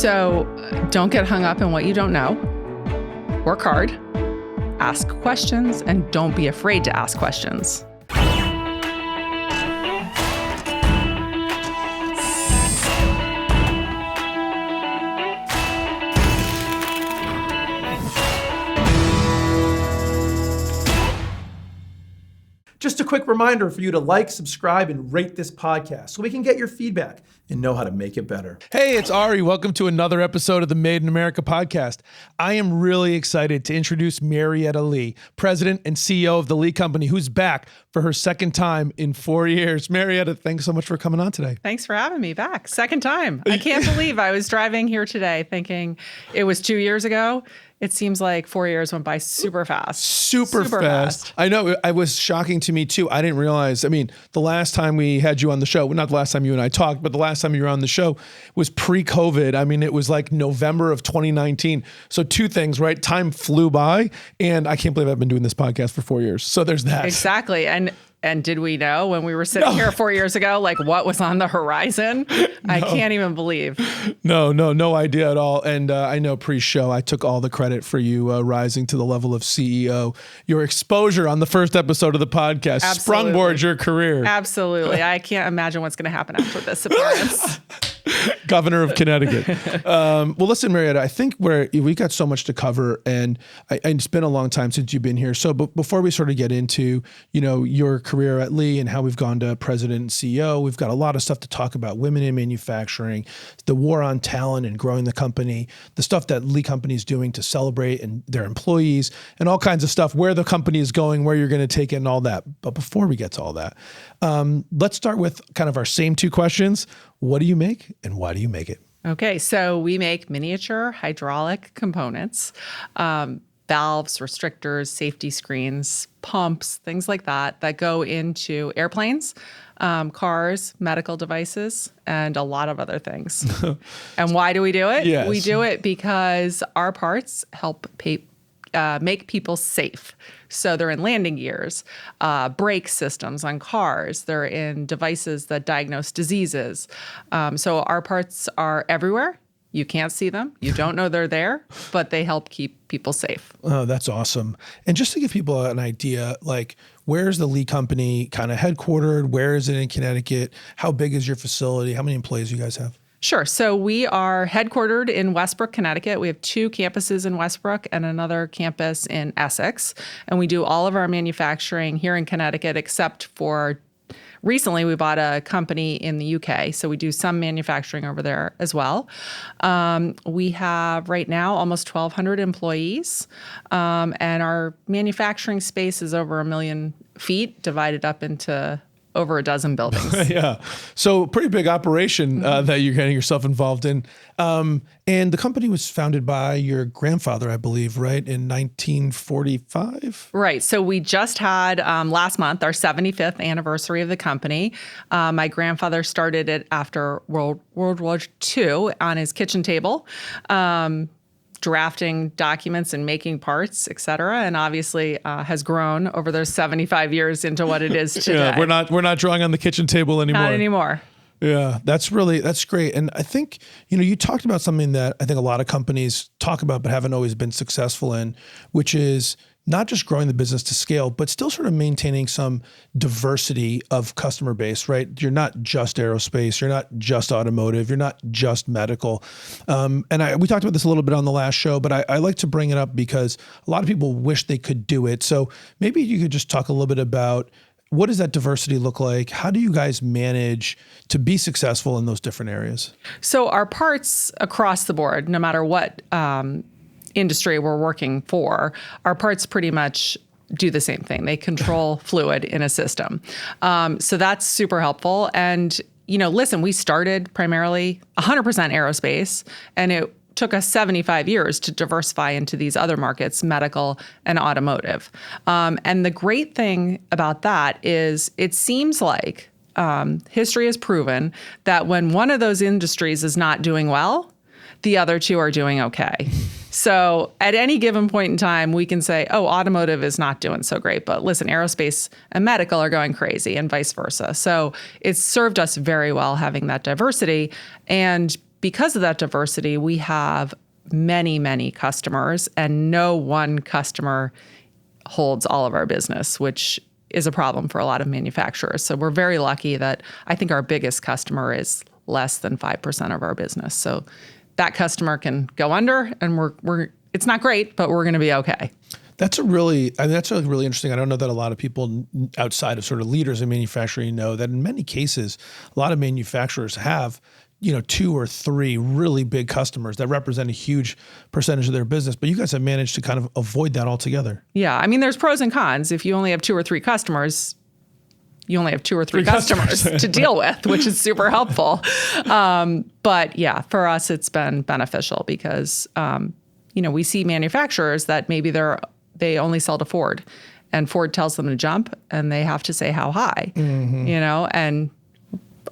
So don't get hung up in what you don't know. Work hard, ask questions, and don't be afraid to ask questions. Just a quick reminder for you to like, subscribe, and rate this podcast so we can get your feedback and know how to make it better. Hey, it's Ari. Welcome to another episode of the Made in America podcast. I am really excited to introduce Marietta Lee, President and CEO of the Lee Company, who's back for her second time in 4 years. Marietta, thanks so much for coming on today. Thanks for having me back. Second time. I can't believe I was driving here today thinking it was 2 years ago. It seems like 4 years went by super fast. Super fast. I know. It was shocking to me too. I didn't realize, the last time we had you on the show, well, not the last time you and I talked, but the last time you were on the show was pre-COVID. It was like November of 2019. So two things, right? Time flew by, and I can't believe I've been doing this podcast for 4 years. So there's that. Exactly. And did we know when we were sitting here 4 years ago, like what was on the horizon? No. I can't even believe. No idea at all. And I know pre-show, I took all the credit for you rising to the level of CEO. Your exposure on the first episode of the podcast sprungboard your career. Absolutely. I can't imagine what's going to happen after this appearance. Governor of Connecticut. Well, listen, Marietta, I think we got so much to cover, and it's been a long time since you've been here. So before we sort of get into, your career at Lee and how we've gone to president and CEO, we've got a lot of stuff to talk about: women in manufacturing, the war on talent and growing the company, the stuff that Lee Company is doing to celebrate and their employees, and all kinds of stuff, where the company is going, where you're going to take it and all that. But before we get to all that, let's start with kind of our same two questions. What do you make and why do you make it? Okay, so we make miniature hydraulic components, valves, restrictors, safety screens, pumps, things like that go into airplanes, cars, medical devices, and a lot of other things. And why do we do it? Yes. We do it because our parts help make people safe. So they're in landing gears, brake systems on cars. They're in devices that diagnose diseases. So our parts are everywhere. You can't see them. You don't know they're there, but they help keep people safe. Oh, that's awesome. And just to give people an idea, like, where's the Lee Company kind of headquartered? Where is it in Connecticut? How big is your facility? How many employees do you guys have? Sure. So we are headquartered in Westbrook, Connecticut. We have 2 campuses in Westbrook and another campus in Essex. And we do all of our manufacturing here in Connecticut, except for recently we bought a company in the UK. So we do some manufacturing over there as well. We have right now almost 1,200 employees. And our manufacturing space is over 1 million feet, divided up into over a dozen buildings. Yeah. So pretty big operation that you're getting yourself involved in. And the company was founded by your grandfather, I believe, right? In 1945? Right. So we just had last month our 75th anniversary of the company. My grandfather started it after World War II on his kitchen table. Drafting documents and making parts, et cetera, and obviously has grown over those 75 years into what it is today. Yeah, we're not drawing on the kitchen table anymore. Not anymore. Yeah, that's great. And I think, you talked about something that I think a lot of companies talk about but haven't always been successful in, which is not just growing the business to scale, but still sort of maintaining some diversity of customer base, right? You're not just aerospace, you're not just automotive, you're not just medical. We talked about this a little bit on the last show, but I like to bring it up because a lot of people wish they could do it. So maybe you could just talk a little bit about, what does that diversity look like? How do you guys manage to be successful in those different areas? So our parts across the board, no matter what industry we're working for, our parts pretty much do the same thing. They control fluid in a system. So that's super helpful. And, listen, we started primarily 100% aerospace, and it took us 75 years to diversify into these other markets, medical and automotive. And the great thing about that is it seems like history has proven that when one of those industries is not doing well, the other two are doing okay. So at any given point in time, we can say, oh, automotive is not doing so great, but listen, aerospace and medical are going crazy and vice versa. So it's served us very well having that diversity. And because of that diversity, we have many, many customers, and no one customer holds all of our business, which is a problem for a lot of manufacturers. So we're very lucky that I think our biggest customer is less than 5% of our business. So that customer can go under, and we're it's not great, but we're going to be okay. That's really interesting. I don't know that a lot of people outside of sort of leaders in manufacturing know that in many cases, a lot of manufacturers have, 2 or 3 really big customers that represent a huge percentage of their business, but you guys have managed to kind of avoid that altogether. Yeah. I mean, there's pros and cons. If you only have 2 or 3 customers, you only have 2 or 3 customers to deal with, which is super helpful. But yeah, for us, it's been beneficial because, we see manufacturers that maybe they only sell to Ford, and Ford tells them to jump, and they have to say how high, and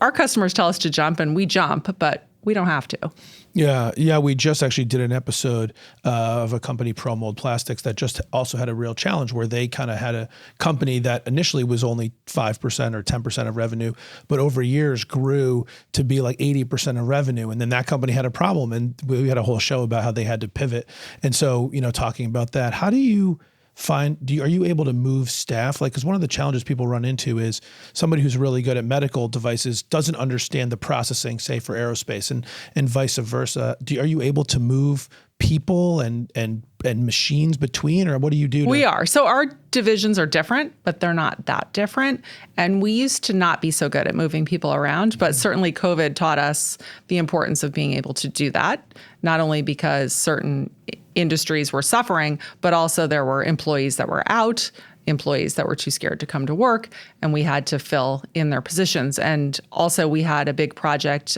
our customers tell us to jump, and we jump, but we don't have to. Yeah. We just actually did an episode of a company, Pro Mold Plastics, that just also had a real challenge where they kind of had a company that initially was only 5% or 10% of revenue, but over years grew to be like 80% of revenue. And then that company had a problem, and we had a whole show about how they had to pivot. And so, talking about that, how do you are you able to move staff? Like, because one of the challenges people run into is somebody who's really good at medical devices doesn't understand the processing, say for aerospace, and vice versa. Are you able to move people and machines between, or what do you do? We are. So our divisions are different, but they're not that different. And we used to not be so good at moving people around, but certainly COVID taught us the importance of being able to do that, not only because certain industries were suffering, but also there were employees that were out, employees that were too scared to come to work, and we had to fill in their positions. And also we had a big project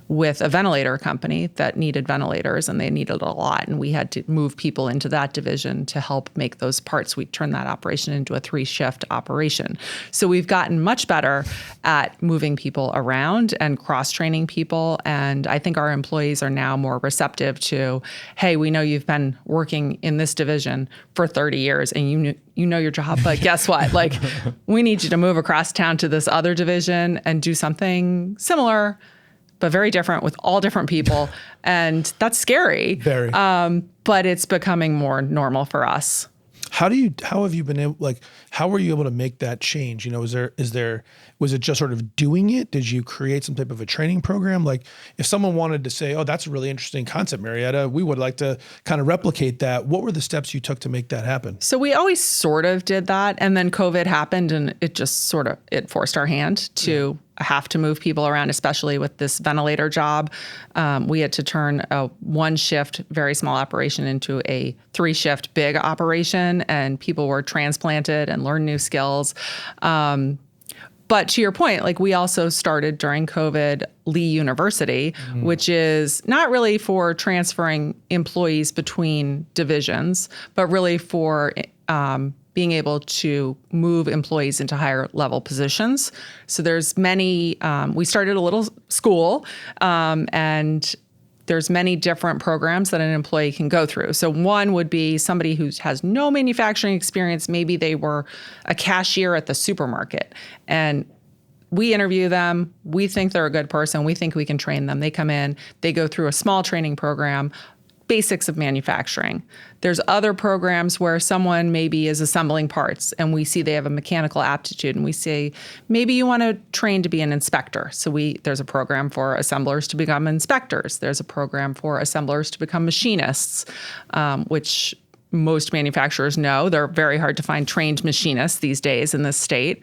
with a ventilator company that needed ventilators, and they needed a lot. And we had to move people into that division to help make those parts. We turned that operation into a 3-shift operation. So we've gotten much better at moving people around and cross-training people. And I think our employees are now more receptive to, hey, we know you've been working in this division for 30 years and you know your job, but guess what? Like, we need you to move across town to this other division and do something similar, but very different with all different people. And that's scary. Very. But it's becoming more normal for us. How have you been able, how were you able to make that change? Was it just sort of doing it? Did you create some type of a training program? Like, if someone wanted to say, oh, that's a really interesting concept, Marietta, we would like to kind of replicate that. What were the steps you took to make that happen? So we always sort of did that. And then COVID happened, and it just it forced our hand to have to move people around, especially with this ventilator job. We had to turn a 1-shift, very small operation into a 3-shift big operation, and people were transplanted and learned new skills. But to your point, we also started during COVID Lee University, which is not really for transferring employees between divisions, but really for being able to move employees into higher level positions. So there's many, we started a little school, and there's many different programs that an employee can go through. So one would be somebody who has no manufacturing experience. Maybe they were a cashier at the supermarket, and we interview them. We think they're a good person. We think we can train them. They come in, they go through a small training program, basics of manufacturing. There's other programs where someone maybe is assembling parts, and we see they have a mechanical aptitude, and we say, maybe you want to train to be an inspector. So there's a program for assemblers to become inspectors. There's a program for assemblers to become machinists, which most manufacturers know. They're very hard to find trained machinists these days in this state.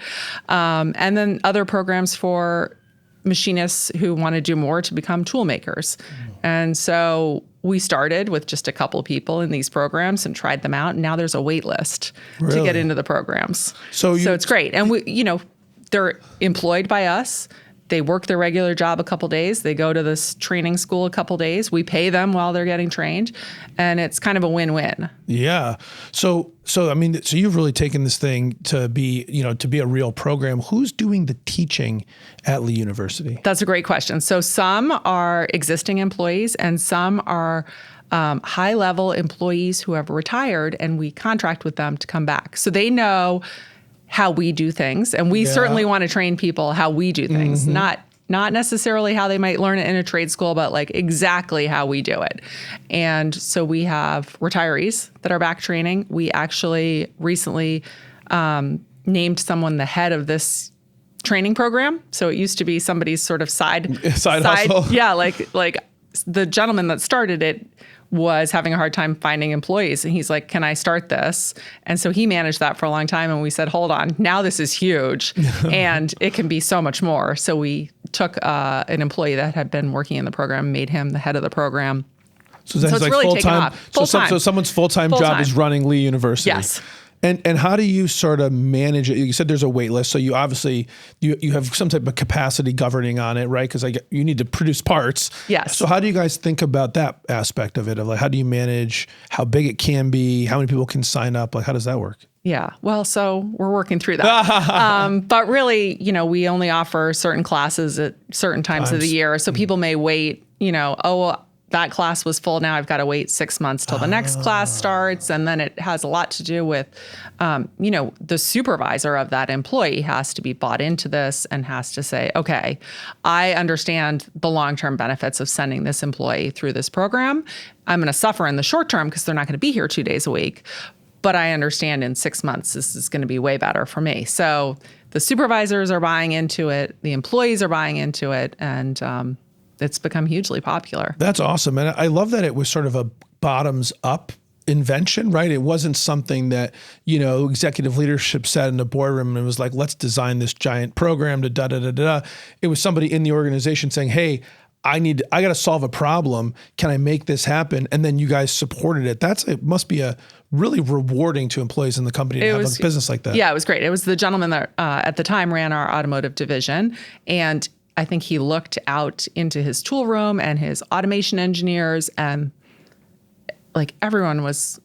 And then other programs for machinists who want to do more to become tool makers. And so we started with just a couple people in these programs and tried them out. And now there's a wait list to get into the programs. So it's great. And they're employed by us. They work their regular job a couple days. They go to this training school a couple days. We pay them while they're getting trained, and it's kind of a win-win. Yeah. So you've really taken this thing to be a real program. Who's doing the teaching at Lee University? That's a great question. So some are existing employees, and some are high-level employees who have retired, and we contract with them to come back. So they know how we do things. And we certainly want to train people how we do things, not not necessarily how they might learn it in a trade school, but like exactly how we do it. And so we have retirees that are back training. We actually recently named someone the head of this training program. So it used to be somebody's sort of side hustle. Yeah, like the gentleman that started it was having a hard time finding employees. And he's like, can I start this? And so he managed that for a long time. And we said, hold on, now this is huge and it can be so much more. So we took an employee that had been working in the program, made him the head of the program. So that's it's like really full taken time. off. So someone's full-time job is running Lee University. Yes. And how do you sort of manage it? You said there's a wait list, so you obviously you have some type of capacity governing on it, right? Because you need to produce parts. Yes. So how do you guys think about that aspect of it? Of like, how do you manage how big it can be? How many people can sign up? Like, how does that work? Yeah. Well, so we're working through that. But really, we only offer certain classes at certain times of the year. So people may wait, that class was full. Now I've got to wait 6 months till the next class starts. And then it has a lot to do with, the supervisor of that employee has to be bought into this and has to say, okay, I understand the long-term benefits of sending this employee through this program. I'm going to suffer in the short term because they're not going to be here 2 days a week. But I understand in 6 months, this is going to be way better for me. So the supervisors are buying into it. The employees are buying into it. And, it's become hugely popular. That's awesome. And I love that it was sort of a bottoms up invention, right? It wasn't something that, executive leadership sat in the boardroom and was like, let's design this giant program to da-da-da-da-da. It was somebody in the organization saying, hey, I got to solve a problem. Can I make this happen? And then you guys supported it. It must be a really rewarding to employees in the company to have a business like that. Yeah, it was great. It was the gentleman that at the time ran our automotive division. And I think he looked out into his tool room and his automation engineers, and like everyone was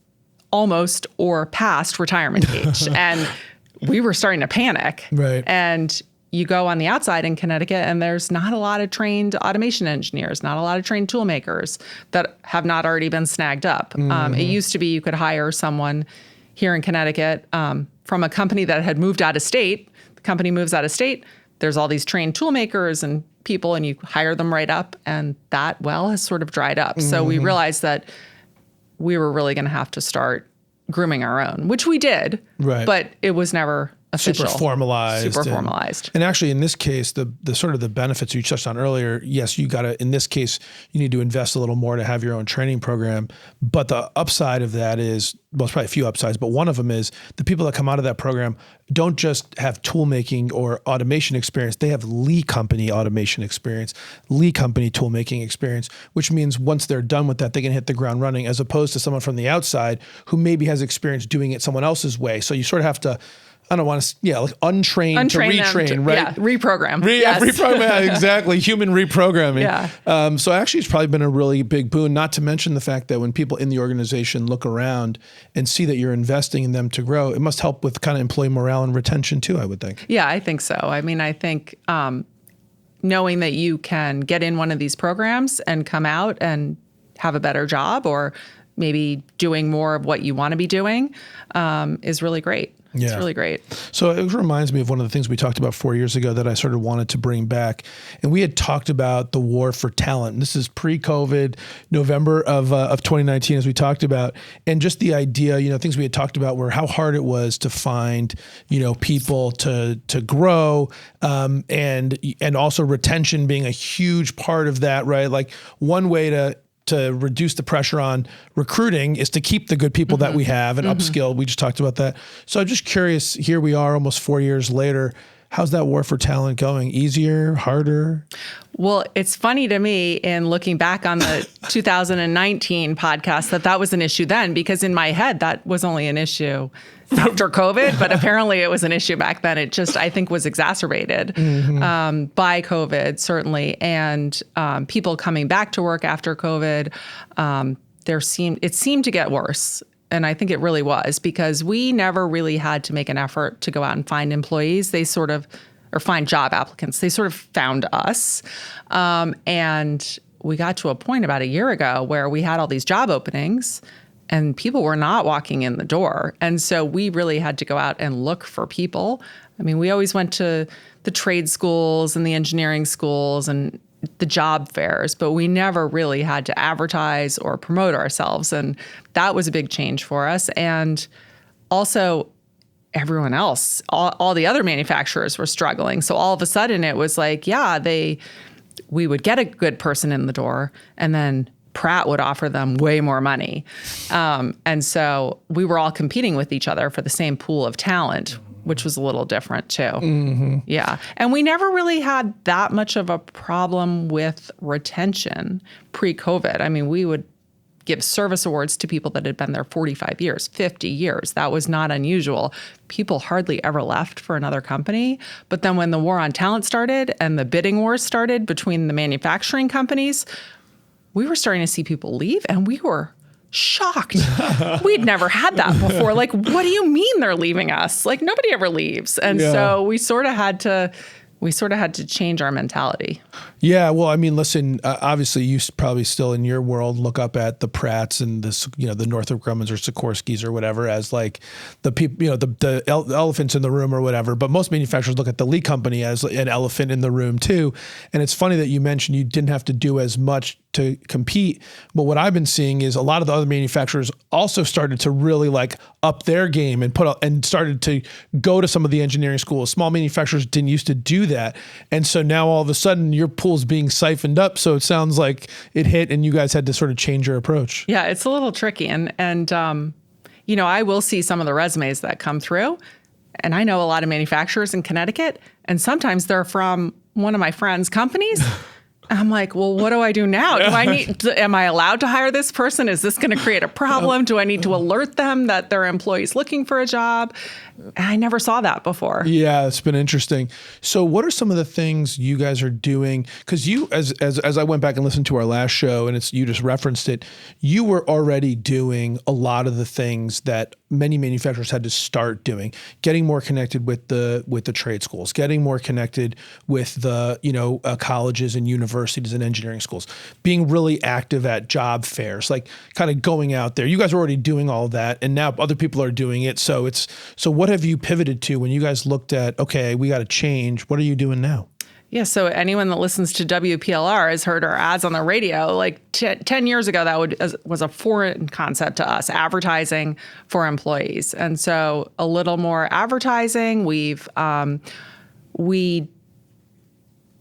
almost or past retirement age. And we were starting to panic. Right. And you go on the outside in Connecticut and there's not a lot of trained automation engineers, not a lot of trained tool makers that have not already been snagged up. It used to be you could hire someone here in Connecticut from a company that had moved out of state. The company moves out of state. There's all these trained tool makers and people, and you hire them right up, and that well has sort of dried up. So we realized that we were really going to have to start grooming our own, which we did, right? But it was never official. Super formalized. And actually, in this case, the sort of the benefits you touched on earlier, yes, you got to, in this case, you need to invest a little more to have your own training program. But the upside of that is, well, it's probably a few upsides, but one of them is the people that come out of that program don't just have tool making or automation experience. They have Lee Company automation experience, Lee Company tool making experience, which means once they're done with that, they can hit the ground running, as opposed to someone from the outside who maybe has experience doing it someone else's way. So you sort of have to, I don't want to, like untrain to retrain, right? Yeah, reprogram. Reprogram, yeah, exactly. Human reprogramming. Yeah. So actually, it's probably been a really big boon, not to mention the fact that when people in the organization look around and see that you're investing in them to grow, it must help with kind of employee morale and retention too, I would think. Yeah, I think so. I mean, I think knowing that you can get in one of these programs and come out and have a better job, or maybe doing more of what you want to be doing, is really great. Yeah. It's really great. So it reminds me of one of the things we talked about 4 years ago that I sort of wanted to bring back. And we had talked about the war for talent. This is pre-COVID, November of 2019, as we talked about. And just the idea, things we had talked about were how hard it was to find, people to grow, and also retention being a huge part of that, right? Like one way to reduce the pressure on recruiting is to keep the good people that we have and upskill. We just talked about that. So I'm just curious, here we are almost 4 years later. How's that war for talent going? Easier, harder? Well, it's funny to me in looking back on the 2019 podcast that was an issue then, because in my head, that was only an issue after COVID, but apparently it was an issue back then. It just, I think, was exacerbated by COVID, certainly. And people coming back to work after COVID, it seemed to get worse. And I think it really was, because we never really had to make an effort to go out and find employees. Or find job applicants. They sort of found us. And we got to a point about a year ago where we had all these job openings, and people were not walking in the door. And so we really had to go out and look for people. I mean, we always went to the trade schools and the engineering schools and the job fairs, but we never really had to advertise or promote ourselves. And that was a big change for us. And also, everyone else, all the other manufacturers were struggling. So all of a sudden it was like, we would get a good person in the door, and then Pratt would offer them way more money. And so we were all competing with each other for the same pool of talent, which was a little different too. Mm-hmm. Yeah. And we never really had that much of a problem with retention pre-COVID. I mean, we would give service awards to people that had been there 45 years, 50 years. That was not unusual. People hardly ever left for another company. But then when the war on talent started and the bidding wars started between the manufacturing companies, we were starting to see people leave, and we were shocked. We'd never had that before. Like, what do you mean they're leaving us? Like, nobody ever leaves. And so we sort of had to change our mentality. Yeah, well, I mean, listen, obviously you probably still in your world look up at the Pratts and the Northrop Grummans or Sikorskys or whatever as like the people, the elephants in the room or whatever. But most manufacturers look at the Lee company as an elephant in the room too. And it's funny that you mentioned you didn't have to do as much to compete. But what I've been seeing is a lot of the other manufacturers also started to really like up their game and started to go to some of the engineering schools. Small manufacturers didn't used to do that. And so now all of a sudden your pool's being siphoned up. So it sounds like it hit and you guys had to sort of change your approach. Yeah, it's a little tricky. And I will see some of the resumes that come through, and I know a lot of manufacturers in Connecticut, and sometimes they're from one of my friends' companies. I'm like, well, what do I do now? Am I allowed to hire this person? Is this going to create a problem? Do I need to alert them that their employee's looking for a job? I never saw that before. Yeah, it's been interesting. So what are some of the things you guys are doing? Because you, as I went back and listened to our last show, and you just referenced it, you were already doing a lot of the things that many manufacturers had to start doing, getting more connected with the trade schools, getting more connected with the colleges and universities and engineering schools, being really active at job fairs, like kind of going out there. You guys were already doing all of that, and now other people are doing it. So what have you pivoted to when you guys looked at, okay, we got to change? What are you doing now? Yeah, so anyone that listens to WPLR has heard our ads on the radio. Like 10 years ago, that was a foreign concept to us, advertising for employees. And so a little more advertising. We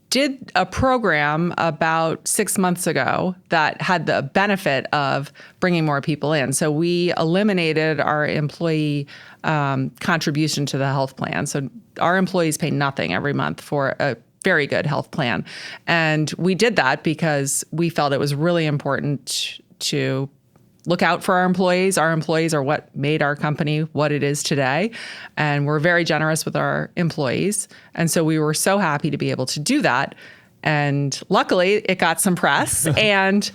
did a program about 6 months ago that had the benefit of bringing more people in. So we eliminated our employee contribution to the health plan. So our employees pay nothing every month for a very good health plan. And we did that because we felt it was really important to look out for our employees. Our employees are what made our company what it is today. And we're very generous with our employees. And so we were so happy to be able to do that. And luckily, it got some press. And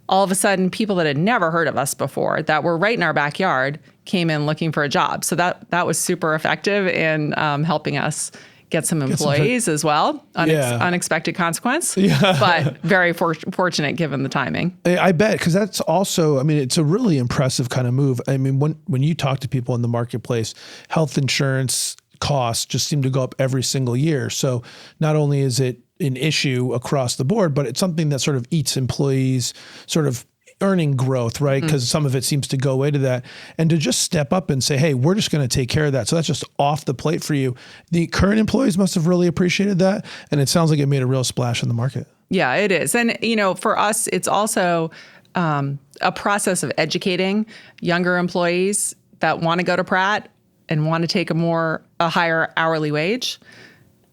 all of a sudden, people that had never heard of us before, that were right in our backyard, came in looking for a job. So that was super effective in helping us get some employees as well. Unexpected consequence, but very fortunate given the timing. I bet, because that's also, I mean, it's a really impressive kind of move. I mean, when you talk to people in the marketplace, health insurance costs just seem to go up every single year. So not only is it an issue across the board, but it's something that sort of eats employees' sort of earning growth, right? Because some of it seems to go away to that. And to just step up and say, hey, we're just going to take care of that. So that's just off the plate for you. The current employees must have really appreciated that. And it sounds like it made a real splash in the market. Yeah, it is. And, for us, it's also a process of educating younger employees that want to go to Pratt and want to take a higher hourly wage.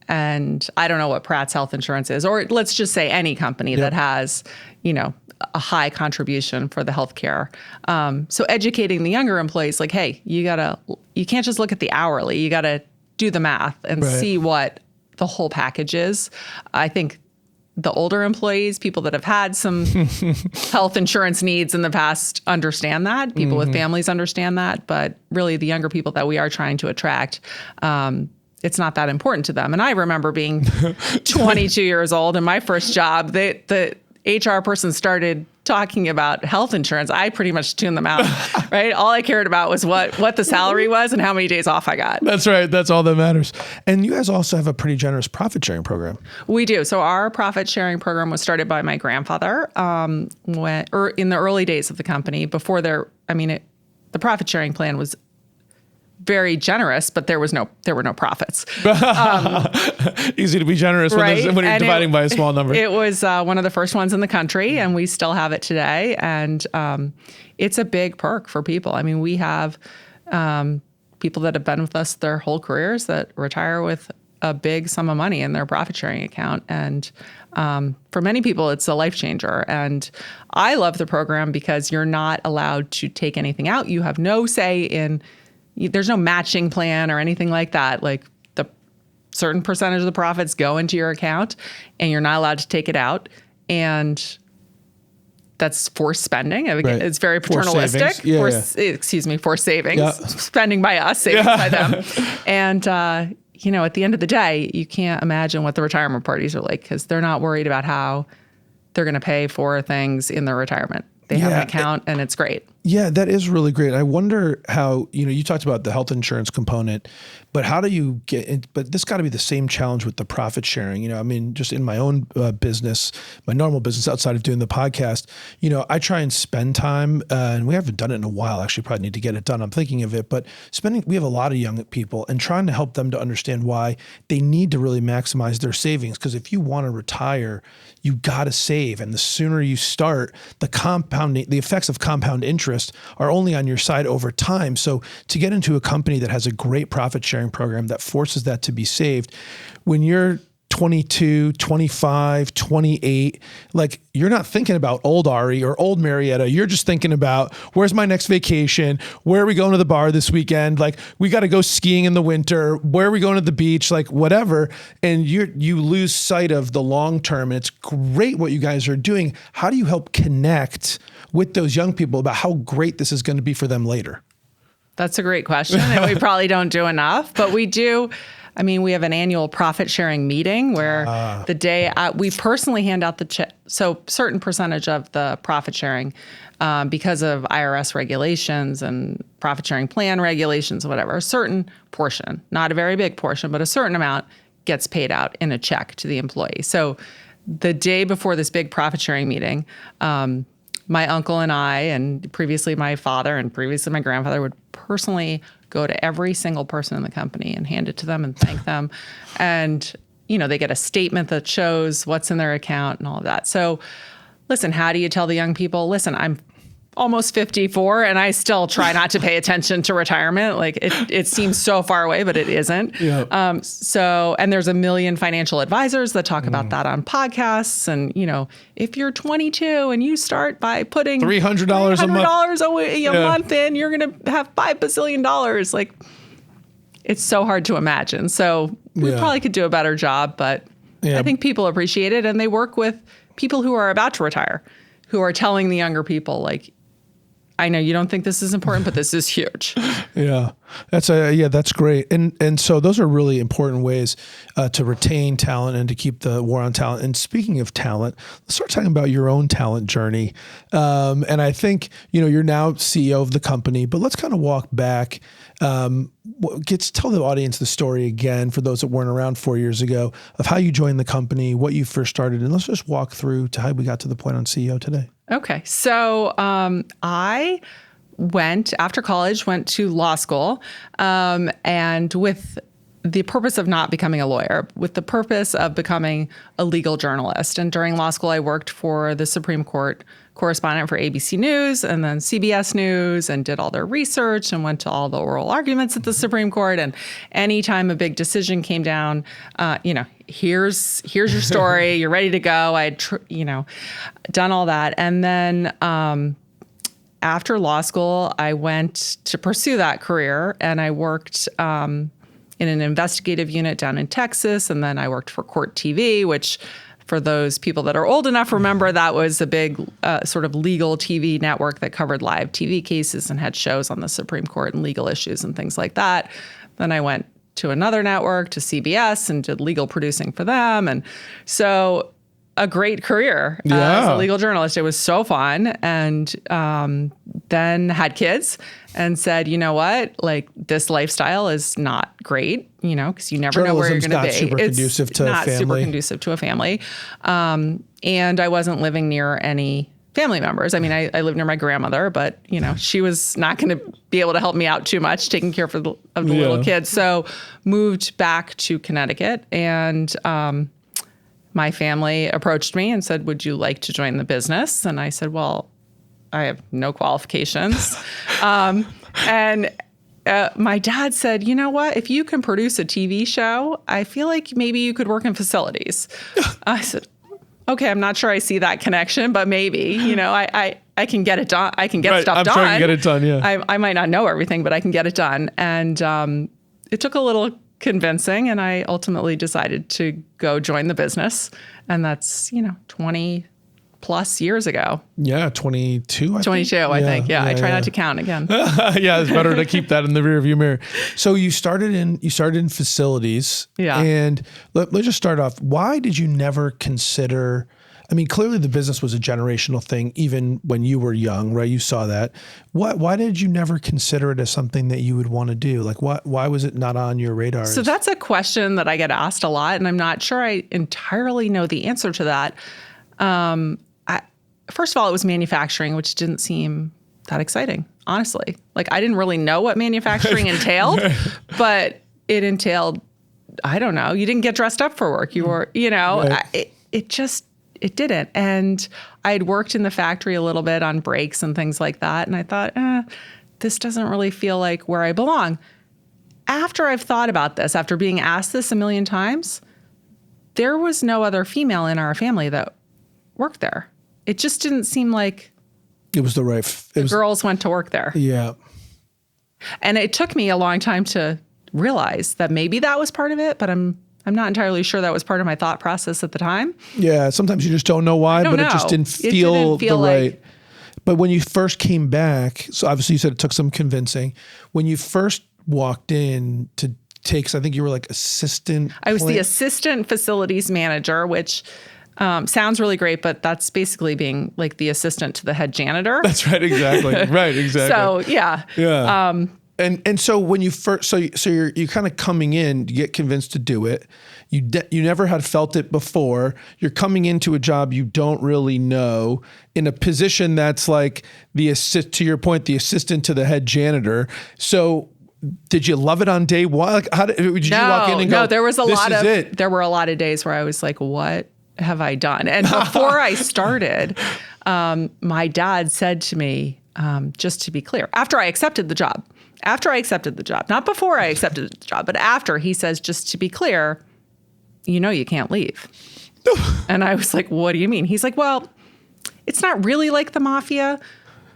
And I don't know what Pratt's health insurance is, or let's just say any company that has, a high contribution for the healthcare. So educating the younger employees, like, hey, you can't just look at the hourly. You got to do the math and see what the whole package is. I think the older employees, people that have had some health insurance needs in the past, understand that. People with families understand that. But really, the younger people that we are trying to attract, it's not that important to them. And I remember being 22 years old, and my first job, the HR person started talking about health insurance, I pretty much tuned them out, right? All I cared about was what the salary was and how many days off I got. That's right. That's all that matters. And you guys also have a pretty generous profit sharing program. We do. So our profit sharing program was started by my grandfather in the early days of the company. Before the profit sharing plan was very generous, but there were no profits. Easy to be generous right? when you're dividing by a small number. It was one of the first ones in the country, and we still have it today. And it's a big perk for people. I mean, we have people that have been with us their whole careers that retire with a big sum of money in their profit sharing account. And for many people, it's a life changer. And I love the program because you're not allowed to take anything out. You have no say in. There's no matching plan or anything like that. Like the certain percentage of the profits go into your account and you're not allowed to take it out. And that's forced spending. Right. It's very paternalistic. Forced savings. Yeah. Spending by us, savings by them. And, at the end of the day, you can't imagine what the retirement parties are like because they're not worried about how they're going to pay for things in their retirement. They have an account and it's great. Yeah, that is really great. I wonder how, you talked about the health insurance component, but how do you but this got to be the same challenge with the profit sharing. Just in my own business, my normal business outside of doing the podcast, I try and spend time, and we haven't done it in a while, actually probably need to get it done. I'm thinking of it, but we have a lot of young people and trying to help them to understand why they need to really maximize their savings. Because if you want to retire, you got to save. And the sooner you start, the effects of compound interest are only on your side over time. So to get into a company that has a great profit sharing program that forces that to be saved, when you're 22, 25, 28, like you're not thinking about old Ari or old Marietta. You're just thinking about where's my next vacation? Where are we going to the bar this weekend? Like we got to go skiing in the winter. Where are we going to the beach? Like whatever. And you lose sight of the long term. And it's great what you guys are doing. How do you help connect with those young people about how great this is going to be for them later? That's a great question. And we probably don't do enough, but we do. We have an annual profit sharing meeting where the day we personally hand out the check. So certain percentage of the profit sharing, because of IRS regulations and profit sharing plan regulations, whatever, a certain portion, not a very big portion, but a certain amount gets paid out in a check to the employee. So the day before this big profit sharing meeting, my uncle and I, and previously my father and previously my grandfather would personally go to every single person in the company and hand it to them and thank them. And, they get a statement that shows what's in their account and all of that. So listen, how do you tell the young people, listen, I'm almost 54 and I still try not to pay attention to retirement. Like it seems so far away, but it isn't. Yep. And there's a million financial advisors that talk about that on podcasts. And, if you're 22 and you start by putting $300 a month in, you're going to have $5 bazillion. Like it's so hard to imagine. So we probably could do a better job, but I think people appreciate it. And they work with people who are about to retire, who are telling the younger people, like, I know you don't think this is important, but this is huge. Yeah, that's great. And so those are really important ways to retain talent and to keep the war on talent. And speaking of talent, let's start talking about your own talent journey. And I think, you're now CEO of the company, but let's kind of walk back. Tell the audience the story again for those that weren't around 4 years ago of how you joined the company, what you first started, and let's just walk through to how we got to the point on CEO today. Okay. So I after college, went to law school, and with the purpose of not becoming a lawyer, with the purpose of becoming a legal journalist. And during law school, I worked for the Supreme Court correspondent for ABC News and then CBS News and did all their research and went to all the oral arguments at the Supreme Court. And anytime a big decision came down, here's your story, you're ready to go. I'd, done all that. And then after law school, I went to pursue that career and I worked in an investigative unit down in Texas. And then I worked for Court TV, which for those people that are old enough, remember that was a big sort of legal TV network that covered live TV cases and had shows on the Supreme Court and legal issues and things like that. Then I went to another network, to CBS, and did legal producing for them. And so a great career as a legal journalist. It was so fun. And then had kids and said, you know what, like this lifestyle is not great, you know, because you never know where you're going to be. Super conducive to not a family. super conducive to a family. And I wasn't living near any family members. I mean, I lived near my grandmother, but you know, she was not going to be able to help me out too much taking care of the little kids. So moved back to Connecticut, and my family approached me and said, would you like to join the business? And I said, well, I have no qualifications. And my dad said, you know what, if you can produce a TV show, I feel like maybe you could work in facilities. I said, okay, I'm not sure I see that connection, but maybe, you know, I can get it done. I can get stuff done. I'm sure you can get it done, yeah. I might not know everything, but I can get it done. And it took a little convincing, and I ultimately decided to go join the business. And that's, you know, 20 plus years ago. Yeah, 22, 22, I think. Yeah, I try not to count again. Yeah, it's better to keep that in the rearview mirror. So you started in facilities. Yeah. And let's just start off. Why did you never consider, I mean, clearly the business was a generational thing, even when you were young, right? You saw that. Why did you never consider it as something that you would want to do? Like, why was it not on your radar? So that's a question that I get asked a lot, and I'm not sure I entirely know the answer to that. First of all, it was manufacturing, which didn't seem that exciting, honestly. Like, I didn't really know what manufacturing entailed, but it entailed, I don't know, you didn't get dressed up for work. You were, you know, Right. It didn't. And I had worked in the factory a little bit on breaks and things like that. And I thought, this doesn't really feel like where I belong. After I've thought about this, after being asked this a million times, there was no other female in our family that worked there. It just didn't seem like it was the right. Girls went to work there. Yeah. And it took me a long time to realize that maybe that was part of it, but I'm not entirely sure that was part of my thought process at the time. Yeah. Sometimes you just don't know why, but it just didn't feel the right. But when you first came back, so obviously you said it took some convincing. When you first walked in to take, I think you were like assistant. I was the assistant facilities manager, which sounds really great, but that's basically being like the assistant to the head janitor. That's right. Exactly. Right. Exactly. So yeah. Yeah. And so when you first, so you're kind of coming in, you get convinced to do it. You never had felt it before. You're coming into a job you don't really know in a position that's like to your point, the assistant to the head janitor. So did you love it on day one? Like, did you walk in and go, there were a lot of days where I was like, what have I done? And before I started, my dad said to me, just to be clear, after I accepted the job, not before I accepted the job, but after, he says, just to be clear, you know, you can't leave. And I was like, what do you mean? He's like, well, it's not really like the mafia,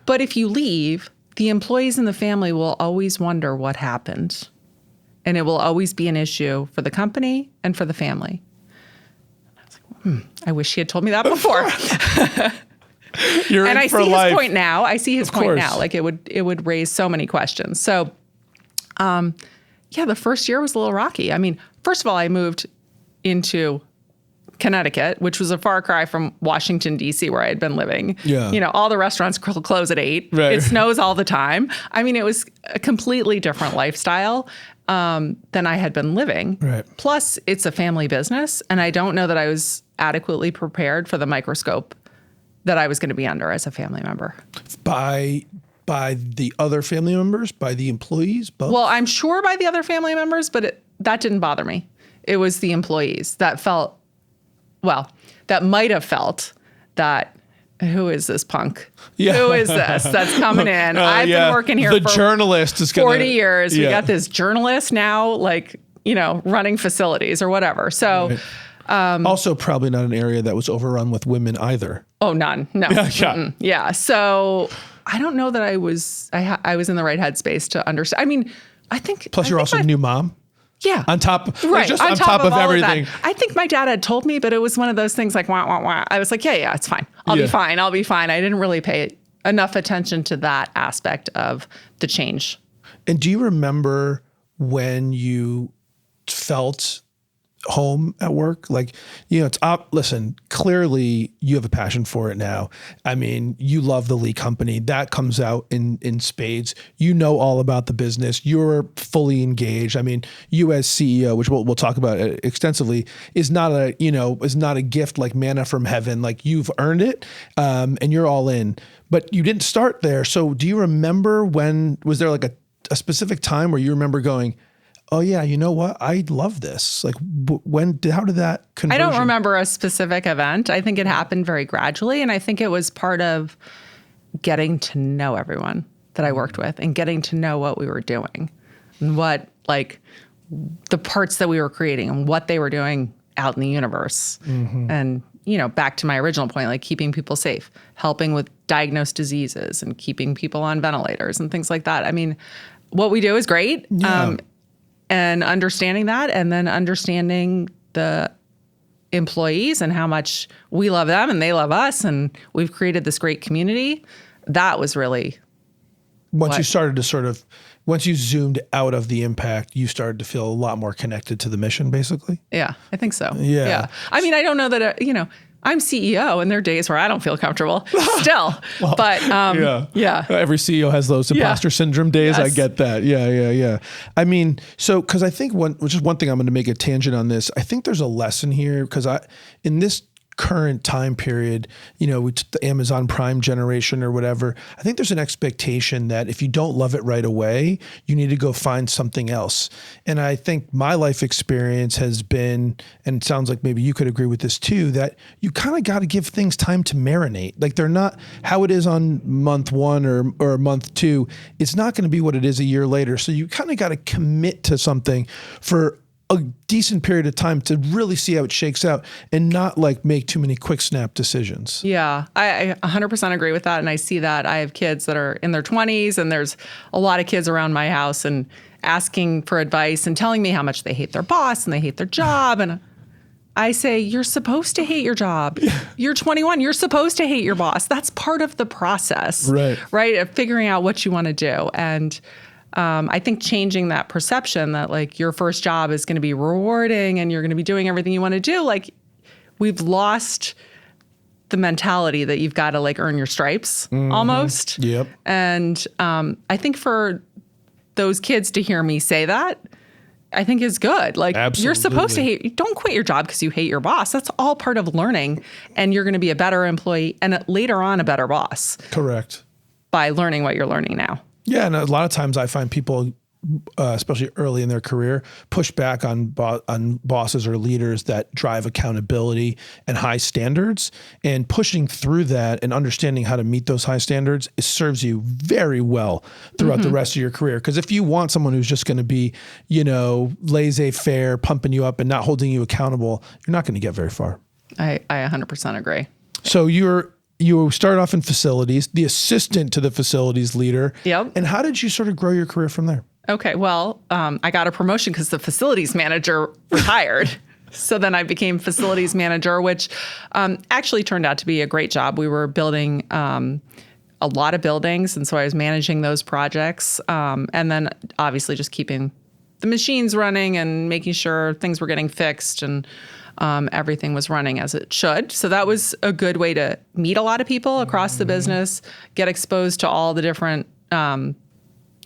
but if you leave, the employees in the family will always wonder what happened. And it will always be an issue for the company and for the family. I wish he had told me that before. And I see his point now. Like it would raise so many questions. So, the first year was a little rocky. I mean, first of all, I moved into Connecticut, which was a far cry from Washington, D.C., where I had been living. Yeah. You know, all the restaurants close at 8. Right. It snows all the time. I mean, it was a completely different lifestyle than I had been living. Right. Plus, it's a family business, and I don't know that I was adequately prepared for the microscope that I was going to be under as a family member. By the other family members, by the employees, both? Well, I'm sure by the other family members, but that didn't bother me. It was the employees that might have felt that, who is this punk? Yeah. Who is this that's coming in? I've been working here for journalist is 40 years. We got this journalist now, like, you know, running facilities or whatever. So... Right. Also probably not an area that was overrun with women either. Oh, none. No. Yeah. So I don't know that I was in the right headspace to understand. I mean, I think. Plus, you're also a new mom. Yeah. On top of everything. I think my dad had told me, but it was one of those things like, wah, wah, wah. I was like, yeah, it's fine. I'll be fine. I didn't really pay enough attention to that aspect of the change. And do you remember when you felt home at work? Like, it's listen, clearly you have a passion for it now. I mean, you love the Lee company. That comes out in spades. You know all about the business. You're fully engaged. I mean, you as CEO, which we'll talk about extensively, is not a gift like manna from heaven. Like, you've earned it, and you're all in. But you didn't start there. So do you remember was there like a specific time where you remember going, oh yeah, you know what? I love this. Like, how did that conversion? I don't remember a specific event. I think it happened very gradually. And I think it was part of getting to know everyone that I worked with and getting to know what we were doing and what, like, the parts that we were creating and what they were doing out in the universe. And, back to my original point, like keeping people safe, helping with diagnosed diseases and keeping people on ventilators and things like that. I mean, what we do is great. Yeah. And understanding that, and then understanding the employees and how much we love them and they love us, and we've created this great community. That was really once you zoomed out of the impact, you started to feel a lot more connected to the mission, basically. Yeah, I think so. Yeah. I mean, I don't know that, I'm CEO and there are days where I don't feel comfortable still, but yeah. Every CEO has those imposter syndrome days. Yes. I get that. Yeah. I mean, cause I think one thing I'm going to make a tangent on this. I think there's a lesson here because in this current time period, with the Amazon Prime generation or whatever, I think there's an expectation that if you don't love it right away, you need to go find something else. And I think my life experience has been, and it sounds like maybe you could agree with this too, that you kind of got to give things time to marinate. Like, they're not how it is on month 1 or month 2. It's not going to be what it is a year later. So you kind of got to commit to something for a decent period of time to really see how it shakes out and not like make too many quick snap decisions. Yeah, I 100% agree with that. And I see that. I have kids that are in their 20s, and there's a lot of kids around my house and asking for advice and telling me how much they hate their boss and they hate their job. And I say, you're supposed to hate your job. You're 21. You're supposed to hate your boss. That's part of the process, right? Of figuring out what you want to do. And I think changing that perception that, like, your first job is going to be rewarding and you're going to be doing everything you want to do. Like, we've lost the mentality that you've got to, like, earn your stripes almost. Yep. And I think for those kids to hear me say that, I think is good. Like, Absolutely. You're supposed to don't quit your job because you hate your boss. That's all part of learning. And you're going to be a better employee and later on a better boss. Correct. By learning what you're learning now. Yeah, and a lot of times I find people, especially early in their career, push back on bosses or leaders that drive accountability and high standards. And pushing through that and understanding how to meet those high standards, it serves you very well throughout the rest of your career. Because if you want someone who's just going to be, laissez-faire, pumping you up and not holding you accountable, you're not going to get very far. I 100% agree. So you started off in facilities, the assistant to the facilities leader. Yep. And how did you sort of grow your career from there? Okay, well, I got a promotion because the facilities manager retired. So then I became facilities manager, which actually turned out to be a great job. We were building a lot of buildings, and so I was managing those projects. And then obviously just keeping the machines running and making sure things were getting fixed and everything was running as it should. So that was a good way to meet a lot of people across the business, get exposed to all the different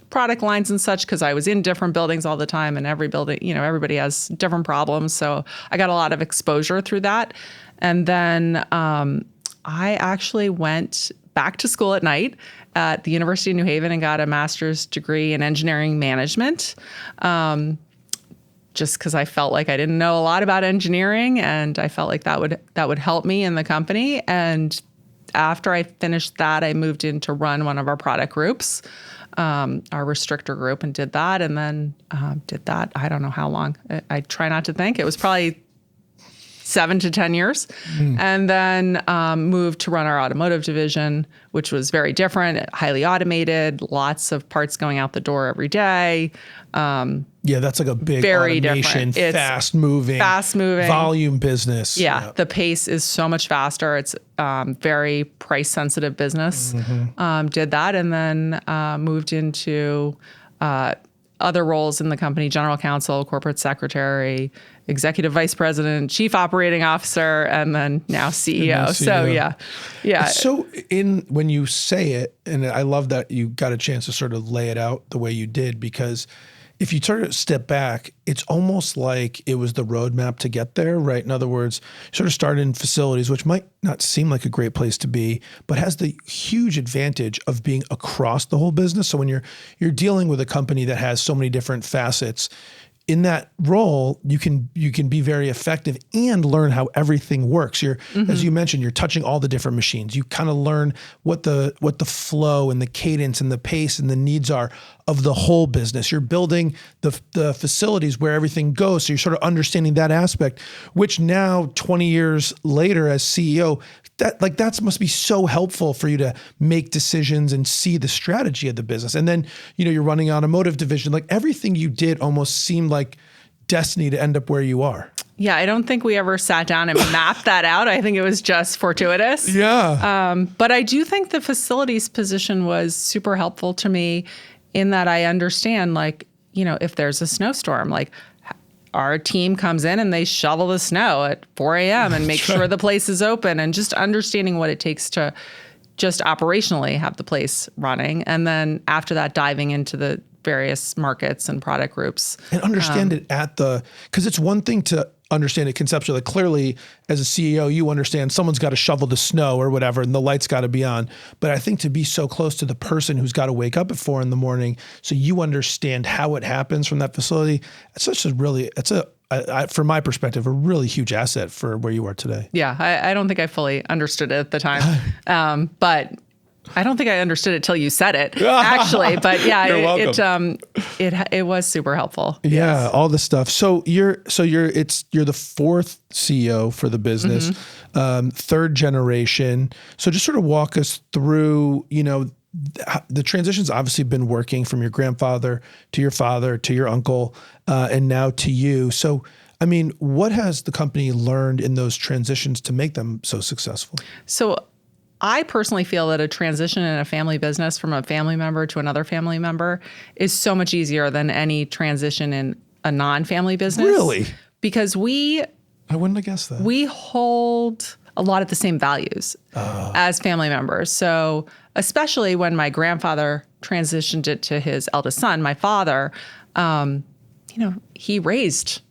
product lines and such, because I was in different buildings all the time, and every building, everybody has different problems. So I got a lot of exposure through that. And then I actually went back to school at night at the University of New Haven and got a master's degree in engineering management. Just because I felt like I didn't know a lot about engineering, and I felt like that would help me in the company. And after I finished that, I moved in to run one of our product groups, our restrictor group, and did that. And then did that, I don't know how long. I try not to think. It was probably 7 to 10 years. And then moved to run our automotive division, which was very different, highly automated, lots of parts going out the door every day. Yeah, that's like a big very automation, different. It's fast moving, volume business. Yeah, the pace is so much faster. It's very price sensitive business. Did that, and then moved into other roles in the company: general counsel, corporate secretary, executive vice president, chief operating officer, and then now CEO. So yeah. So when you say it, and I love that you got a chance to sort of lay it out the way you did, because if you sort of step back, it's almost like it was the roadmap to get there, right? In other words, you sort of started in facilities, which might not seem like a great place to be, but has the huge advantage of being across the whole business. So when you're dealing with a company that has so many different facets, in that role, you can be very effective and learn how everything works. As you mentioned, you're touching all the different machines. You kind of learn what the flow and the cadence and the pace and the needs are of the whole business. You're building the facilities where everything goes. So you're sort of understanding that aspect, which now 20 years later as CEO, that must be so helpful for you to make decisions and see the strategy of the business. And then, you're running automotive division. Like everything you did almost seemed like destiny to end up where you are. Yeah, I don't think we ever sat down and mapped that out. I think it was just fortuitous. Yeah. But I do think the facilities position was super helpful to me in that I understand, if there's a snowstorm, our team comes in and they shovel the snow at 4 a.m. and make sure the place is open, and just understanding what it takes to just operationally have the place running. And then after that, diving into the various markets and product groups. And understand it because it's one thing to understand it conceptually. Clearly, as a CEO, you understand someone's got to shovel the snow or whatever, and the lights got to be on. But I think to be so close to the person who's got to wake up at 4 a.m, so you understand how it happens from that facility, from my perspective, a really huge asset for where you are today. Yeah, I don't think I fully understood it at the time, but I don't think I understood it till you said it, actually. But yeah, it was super helpful. Yeah, yes. all the stuff. So you're the fourth CEO for the business, third generation. So just sort of walk us through, the transition's obviously been working from your grandfather to your father to your uncle, and now to you. So, what has the company learned in those transitions to make them so successful? So I personally feel that a transition in a family business from a family member to another family member is so much easier than any transition in a non-family business. Really? Because I wouldn't have guessed that. We hold a lot of the same values as family members. So especially when my grandfather transitioned it to his eldest son, my father, he raised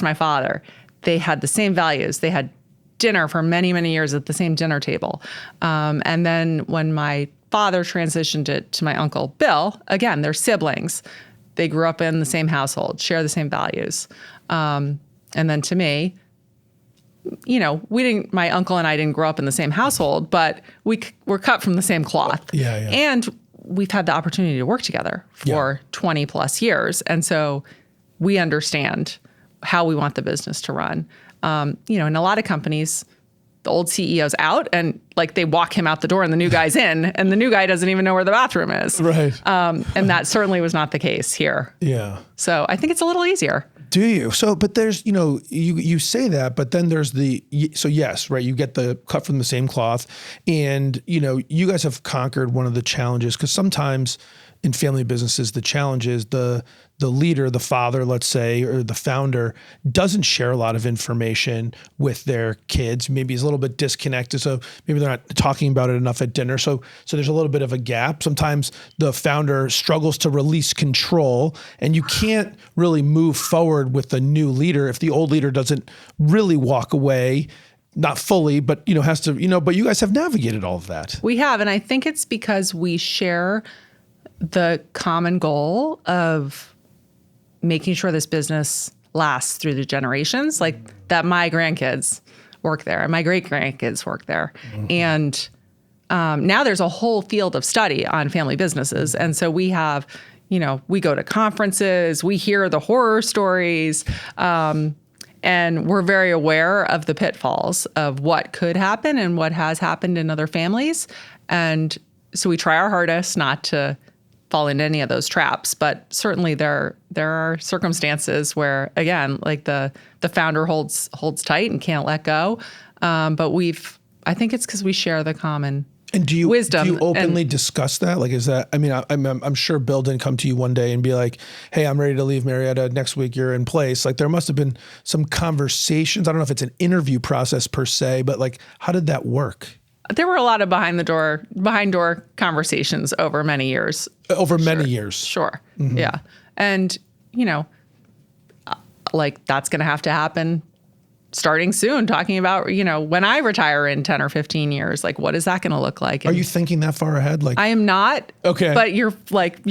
my father. They had the same values. They had dinner for many, many years at the same dinner table. And then when my father transitioned it to my uncle Bill, again, they're siblings. They grew up in the same household, share the same values. And then to me, my uncle and I didn't grow up in the same household, but we were cut from the same cloth. Yeah. And we've had the opportunity to work together for 20 plus years. And so we understand how we want the business to run. In a lot of companies, the old CEO's out and they walk him out the door and the new guy's in, and the new guy doesn't even know where the bathroom is. Right. And that certainly was not the case here. Yeah. So I think it's a little easier. Do you? So, but there's, you say that, but then there's yes, right. You get the cut from the same cloth, and, you guys have conquered one of the challenges, because sometimes in family businesses, the challenge is the leader, the father, let's say, or the founder doesn't share a lot of information with their kids. Maybe he's a little bit disconnected. So maybe they're not talking about it enough at dinner. So there's a little bit of a gap. Sometimes the founder struggles to release control, and you can't really move forward with the new leader if the old leader doesn't really walk away. Not fully, but has to, but you guys have navigated all of that. We have. And I think it's because we share the common goal of making sure this business lasts through the generations, that my grandkids work there and my great-grandkids work there. Mm-hmm. And now there's a whole field of study on family businesses. And so we have, we go to conferences, we hear the horror stories, and we're very aware of the pitfalls of what could happen and what has happened in other families. And so we try our hardest not to fall into any of those traps, but certainly there are circumstances where, again, the founder holds tight and can't let go. But I think it's because we share the common And do you wisdom. openly discuss that? Like, is that, I mean, I'm sure Bill didn't come to you one day and be like, hey, I'm ready to leave Marietta. Next week you're in place. Like, there must have been some conversations. I don't know if it's an interview process per se, but like, how did that work? There were a lot of behind door conversations over many years. Over many years. Sure. Mm-hmm. Yeah. And, like, that's going to have to happen starting soon, talking about, when I retire in 10 or 15 years, like, what is that going to look like? And are you thinking that far ahead? Like, I am not. Okay. But you're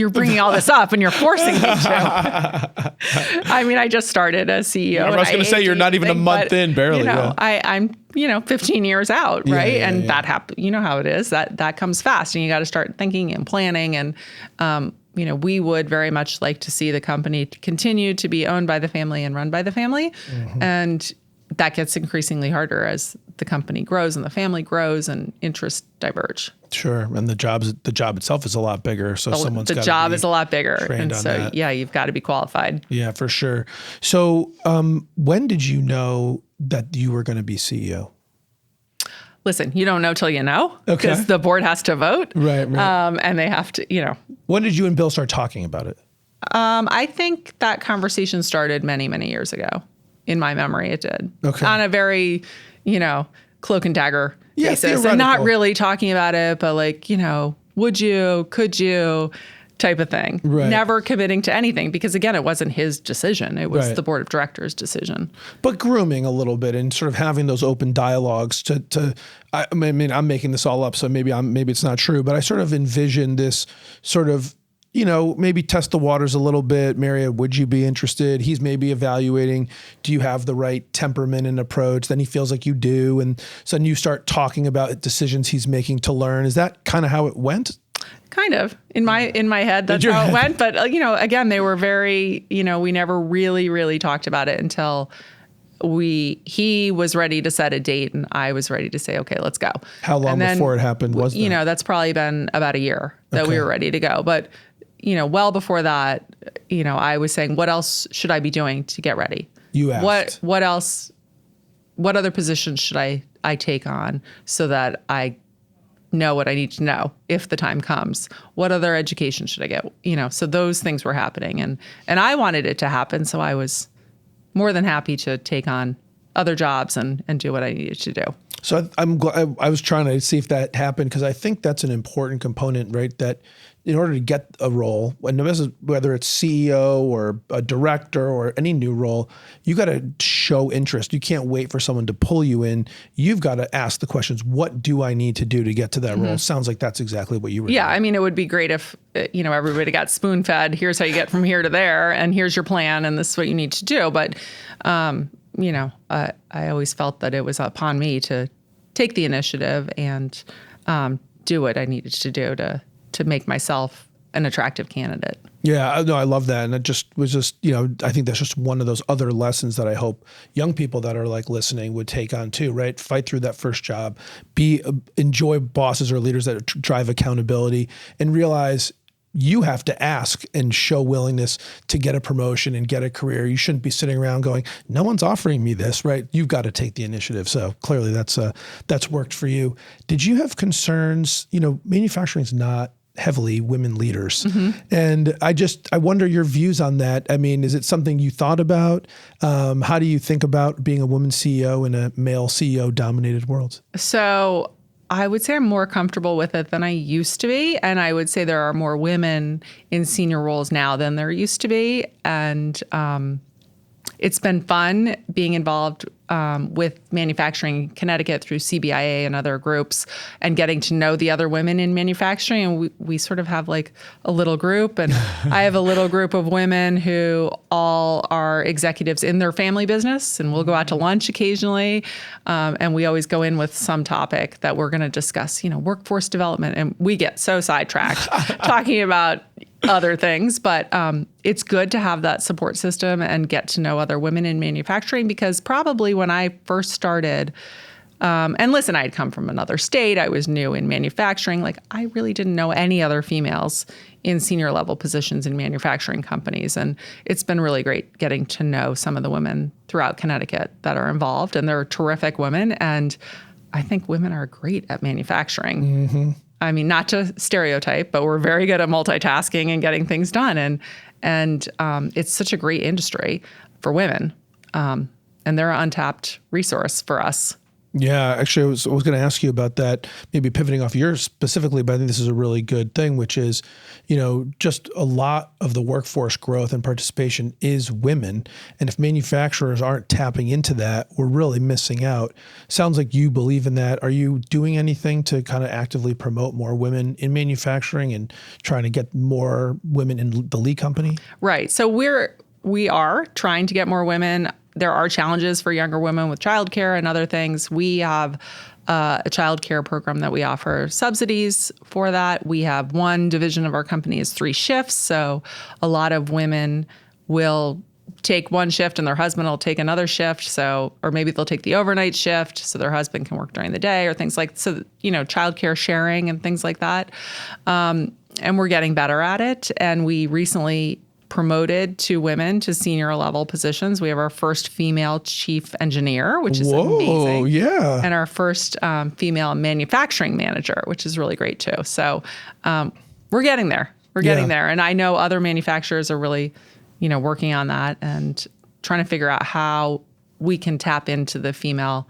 bringing all this up and you're forcing me to. I mean, I just started as CEO. I was going to say, you're not even a month in, barely. I'm 15 years out, right? Yeah, and that happens. You know how it is. That comes fast, and you got to start thinking and planning. And we would very much like to see the company continue to be owned by the family and run by the family, and that gets increasingly harder as the company grows and the family grows and interests diverge. Sure, and the job itself is a lot bigger. So the job is a lot bigger, and so that. Yeah, you've got to be qualified. Yeah, for sure. So when did you know that you were going to be CEO? Listen, you don't know till you know, Okay. because the board has to vote, Right. and they have to, When did you and Bill start talking about it? I think that conversation started many, many years ago. In my memory, it did. Okay. On a very, cloak and dagger basis, and theoretical. not really talking about it, but like, would you, could you, type of thing. Right. Never committing to anything, because again, it wasn't his decision. It was Right. the board of directors' decision. But grooming a little bit and sort of having those open dialogues I mean, I'm making this all up, so maybe it's not true, but I sort of envision this sort of, maybe test the waters a little bit. Marietta, would you be interested? He's maybe evaluating, do you have the right temperament and approach? Then he feels like you do. And so then you start talking about decisions he's making to learn. Is that kind of how it went? Kind of in my head, that's how it went. But again, they were very, we never really talked about it until he was ready to set a date and I was ready to say, okay, let's go. How long before it happened was that? That's probably been about a year that we were ready to go. But, well before that, I was saying, what else should I be doing to get ready? You asked. What else, what other positions should I take on so that I know what I need to know if the time comes? What other education should I get? So those things were happening, and I wanted it to happen. So I was more than happy to take on other jobs and do what I needed to do. So I'm glad. I was trying to see if that happened, because I think that's an important component, right? That in order to get a role, whether it's CEO or a director or any new role, you got to show interest. You can't wait for someone to pull you in. You've got to ask the questions, what do I need to do to get to that role? Sounds like that's exactly what you were doing. I mean, it would be great if, everybody got spoon-fed. Here's how you get from here to there, and here's your plan, and this is what you need to do. But, I always felt that it was upon me to take the initiative and do what I needed to do to make myself an attractive candidate. Yeah, no, I love that. And it was just, I think that's just one of those other lessons that I hope young people that are like listening would take on too, right? Fight through that first job, enjoy bosses or leaders that drive accountability, and realize you have to ask and show willingness to get a promotion and get a career. You shouldn't be sitting around going, no one's offering me this, right? You've got to take the initiative. So clearly that's worked for you. Did you have concerns? Manufacturing is not heavily women leaders. And I wonder your views on that. I mean, is it something you thought about? How do you think about being a woman CEO in a male CEO dominated world? So I would say I'm more comfortable with it than I used to be. And I would say there are more women in senior roles now than there used to be. And it's been fun being involved with manufacturing in Connecticut through CBIA and other groups, and getting to know the other women in manufacturing. And we sort of have like a little group, and I have a little group of women who all are executives in their family business, and we'll go out to lunch occasionally. And we always go in with some topic that we're going to discuss, workforce development. And we get so sidetracked talking about other things, but it's good to have that support system and get to know other women in manufacturing, because probably when I first started, and listen, I had come from another state, I was new in manufacturing, like I really didn't know any other females in senior level positions in manufacturing companies. And it's been really great getting to know some of the women throughout Connecticut that are involved, and they're terrific women. And I think women are great at manufacturing. I mean, not to stereotype, but we're very good at multitasking and getting things done. And it's such a great industry for women. And they're an untapped resource for us. Yeah, actually, I was going to ask you about that, maybe pivoting off yours specifically, but I think this is a really good thing, which is, just a lot of the workforce growth and participation is women. And if manufacturers aren't tapping into that, we're really missing out. Sounds like you believe in that. Are you doing anything to kind of actively promote more women in manufacturing and trying to get more women in the Lee company? Right. So we are trying to get more women. There are challenges for younger women with childcare and other things. We have a childcare program that we offer subsidies for that. We have one division of our company is 3 shifts. So a lot of women will take one shift and their husband will take another shift. Or maybe they'll take the overnight shift so their husband can work during the day or things like, childcare sharing and things like that. And we're getting better at it. And we recently promoted 2 women to senior level positions. We have our first female chief engineer, which is amazing. Yeah. And our first female manufacturing manager, which is really great too. So we're getting there. We're getting there. And I know other manufacturers are really, working on that and trying to figure out how we can tap into the female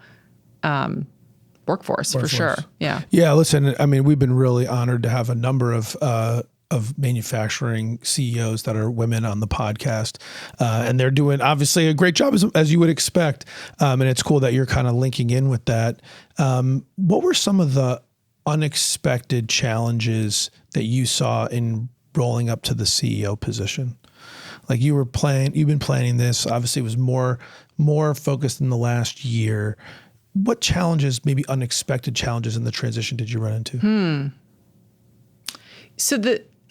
workforce for sure. Yeah. Yeah. Listen, I mean, we've been really honored to have a number of manufacturing CEOs that are women on the podcast. And they're doing obviously a great job as you would expect. And it's cool that you're kind of linking in with that. What were some of the unexpected challenges that you saw in rolling up to the CEO position? Like you've been planning this, obviously it was more focused in the last year. What challenges, maybe unexpected challenges in the transition did you run into? So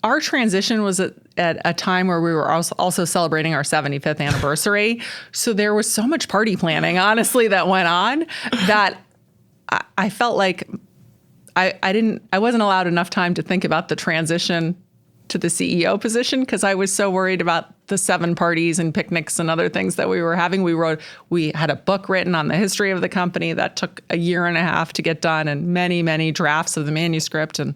our transition was at a time where we were also celebrating our 75th anniversary. So there was so much party planning, honestly, that went on that I felt like I wasn't allowed enough time to think about the transition to the CEO position because I was so worried about the 7 parties and picnics and other things that we were having. We had a book written on the history of the company that took a year and a half to get done and many, many drafts of the manuscript. And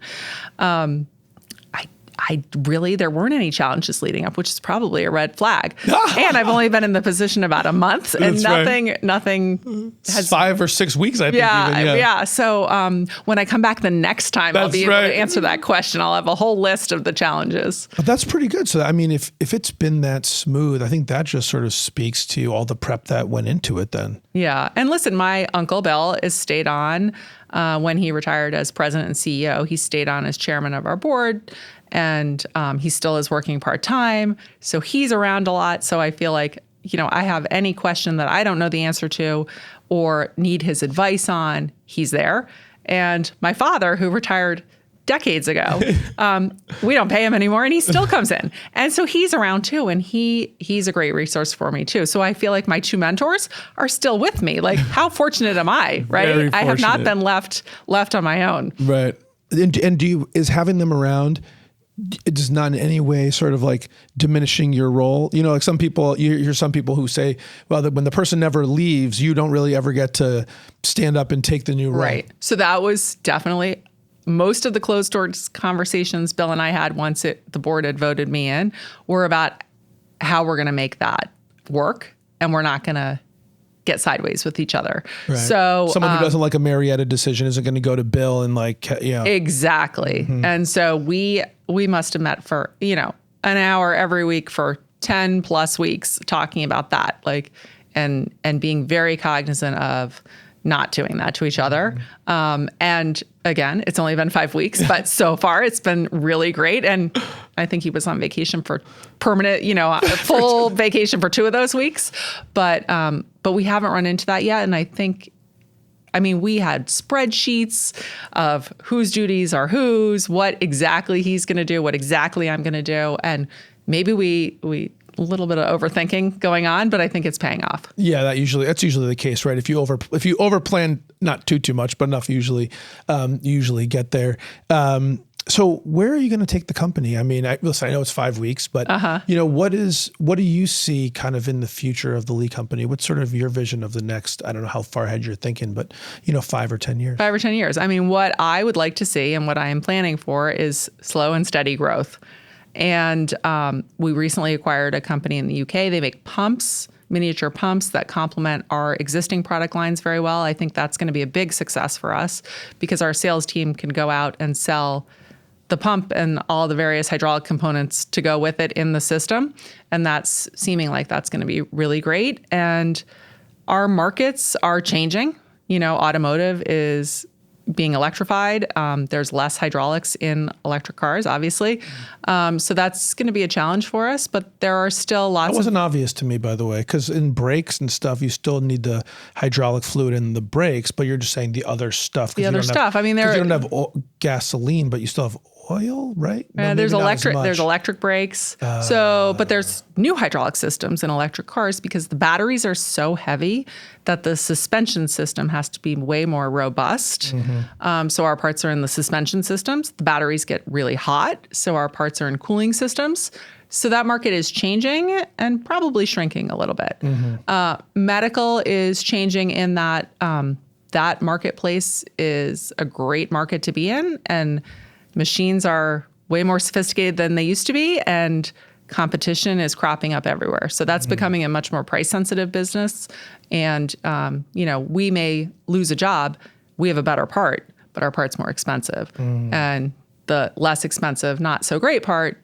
there weren't any challenges leading up, which is probably a red flag. And I've only been in the position about a month and nothing has 5 or 6 weeks, I think. Yeah. So when I come back the next time, I'll be able to answer that question. I'll have a whole list of the challenges. But that's pretty good. So, I mean, if it's been that smooth, I think that just sort of speaks to all the prep that went into it then. Yeah. And listen, my Uncle Bill has stayed on when he retired as president and CEO. He stayed on as chairman of our board. And he still is working part-time. So he's around a lot. So I feel like, I have any question that I don't know the answer to or need his advice on, he's there. And my father, who retired decades ago, we don't pay him anymore and he still comes in. And so he's around too. And he's a great resource for me too. So I feel like my 2 mentors are still with me. Like how fortunate am I, right? I have not been left on my own. Right. And is having them around, it does not in any way sort of like diminishing your role. Like some people, you hear some people who say, well, when the person never leaves, you don't really ever get to stand up and take the new role. Right. So that was definitely most of the closed doors conversations Bill and I had once the board had voted me in were about how we're going to make that work. And we're not going to get sideways with each other. Right. So someone who doesn't like a Marietta decision isn't going to go to Bill and Exactly. Mm-hmm. And so we must have met for, an hour every week for 10 plus weeks talking about that, and being very cognizant of not doing that to each other. And again, it's only been 5 weeks, but so far it's been really great. And I think he was on vacation for permanent, full vacation for 2 of those weeks. But we haven't run into that yet. And I think, we had spreadsheets of whose duties are whose, what exactly he's going to do, what exactly I'm going to do. And maybe we a little bit of overthinking going on, but I think it's paying off. Yeah, that's usually the case, right? If you overplan, not too much, but enough, usually get there. So where are you going to take the company? I mean, listen, I know it's 5 weeks, but what do you see kind of in the future of the Lee company? What's sort of your vision of the next, I don't know how far ahead you're thinking, but 5 or 10 years? 5 or 10 years. I mean, what I would like to see and what I am planning for is slow and steady growth. And we recently acquired a company in the UK. They make pumps, miniature pumps that complement our existing product lines very well. I think that's going to be a big success for us because our sales team can go out and sell the pump and all the various hydraulic components to go with it in the system. And that's seeming like that's going to be really great. And our markets are changing. Automotive is being electrified. There's less hydraulics in electric cars, obviously. So that's going to be a challenge for us, but there are still lots. That wasn't obvious to me, by the way, because in brakes and stuff, you still need the hydraulic fluid in the brakes, but you're just saying the other stuff. The other stuff. I mean, you don't have gasoline, but you still have oil, right? No, there's electric brakes. But there's new hydraulic systems in electric cars because the batteries are so heavy that the suspension system has to be way more robust. So our parts are in the suspension systems. The batteries get really hot, so our parts are in cooling systems. So that market is changing and probably shrinking a little bit. Medical is changing in that that marketplace is a great market to be in, and machines are way more sophisticated than they used to be, and competition is cropping up everywhere. So that's becoming a much more price-sensitive business. And, we may lose a job. We have a better part, but our part's more expensive. And the less expensive, not so great part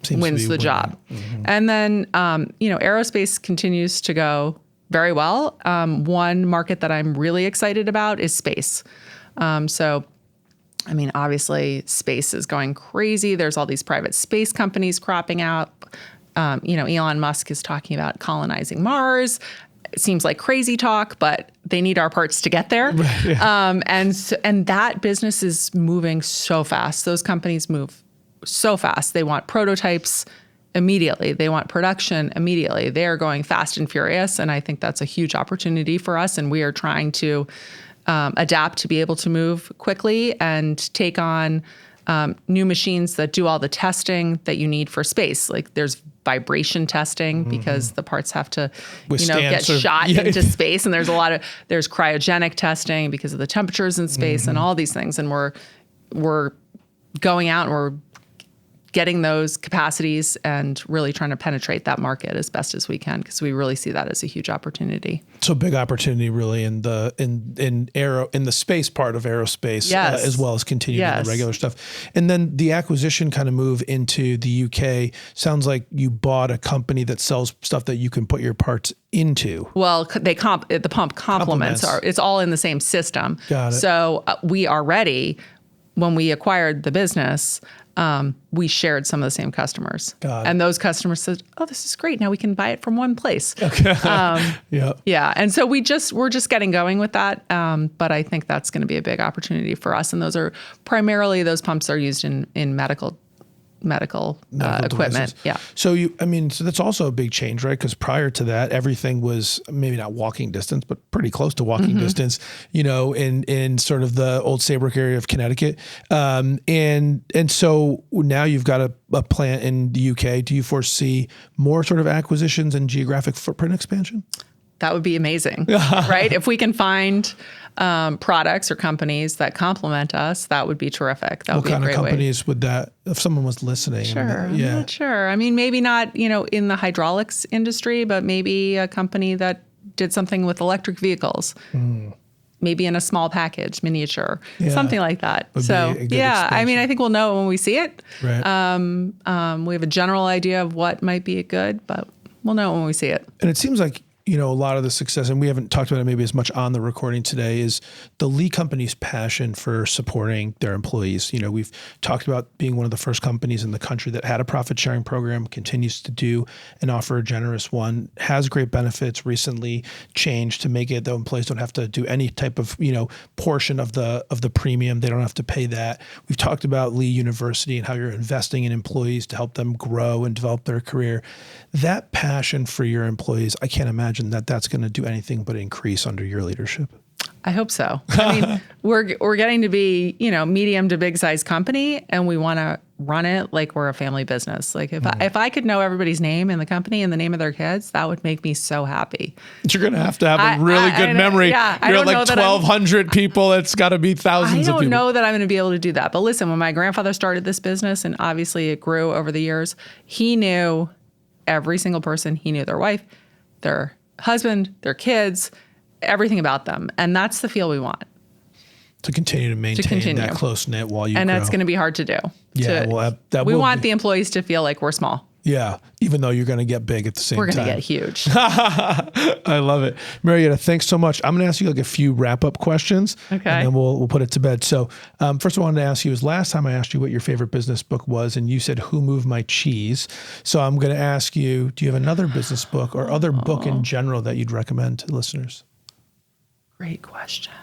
wins the job. And then, aerospace continues to go very well. One market that I'm really excited about is space. Obviously, space is going crazy. There's all these private space companies cropping out. Elon Musk is talking about colonizing Mars. It seems like crazy talk, but they need our parts to get there. Right, yeah. And that business is moving so fast. Those companies move so fast. They want prototypes immediately. They want production immediately. They are going fast and furious, and I think that's a huge opportunity for us. And we are trying to adapt to be able to move quickly and take on new machines that do all the testing that you need for space. Like there's vibration testing because the parts have to, get shot into space. And there's cryogenic testing because of the temperatures in space and all these things. And we're going out and we're getting those capacities and really trying to penetrate that market as best as we can because we really see that as a huge opportunity. So big opportunity really in the space part of aerospace, as well as continuing in the regular stuff. And then the acquisition kind of move into the UK sounds like you bought a company that sells stuff that you can put your parts into. Well, the pump complements it's all in the same system. Got it. So we already, when we acquired the business, we shared some of the same customers. And those customers said, oh, this is great. Now we can buy it from one place. Okay. Yeah. And so we're just getting going with that. But I think that's going to be a big opportunity for us. And those pumps are used in medical equipment. Devices. Yeah. So so that's also a big change, right? Because prior to that, everything was maybe not walking distance, but pretty close to walking distance, in sort of the old Saybrook area of Connecticut. And so now you've got a plant in the UK. Do you foresee more sort of acquisitions and geographic footprint expansion? That would be amazing, right? If we can find products or companies that complement us, that would be terrific. That would be a great way. What kind of companies would that, if someone was listening? Sure, I'm not sure. I mean, maybe not, in the hydraulics industry, but maybe a company that did something with electric vehicles. Maybe in a small package, miniature, something like that. So, I think we'll know when we see it. Right. We have a general idea of what might be good, but we'll know when we see it. And it seems like, a lot of the success, and we haven't talked about it maybe as much on the recording today, is the Lee company's passion for supporting their employees. We've talked about being one of the first companies in the country that had a profit sharing program, continues to do and offer a generous one, has great benefits, recently changed to make it the employees don't have to do any type of, portion of the premium. They don't have to pay that. We've talked about Lee University and how you're investing in employees to help them grow and develop their career. That passion for your employees, I can't imagine that that's going to do anything but increase under your leadership. I hope so. I mean, we're getting to be, medium to big size company, and we want to run it like we're a family business. Like if I could know everybody's name in the company and the name of their kids, that would make me so happy. You're going to have a really good memory. Yeah, You're like 1,200 people. It's got to be thousands of people. I don't know that I'm going to be able to do that. But listen, when my grandfather started this business, and obviously it grew over the years, he knew every single person. He knew their wife, their husband, their kids, everything about them. And that's the feel we want. To continue to maintain that close knit while you grow. And that's going to be hard to do. Yeah, we want the employees to feel like we're small. Yeah, even though you're going to get big at the same time. We're going to get huge. I love it. Marietta, thanks so much. I'm going to ask you like a few wrap-up questions. Okay. And then we'll put it to bed. So first I wanted to ask you is last time I asked you what your favorite business book was, and you said Who Moved My Cheese. So I'm going to ask you, do you have another business book or other book in general that you'd recommend to listeners? Great question.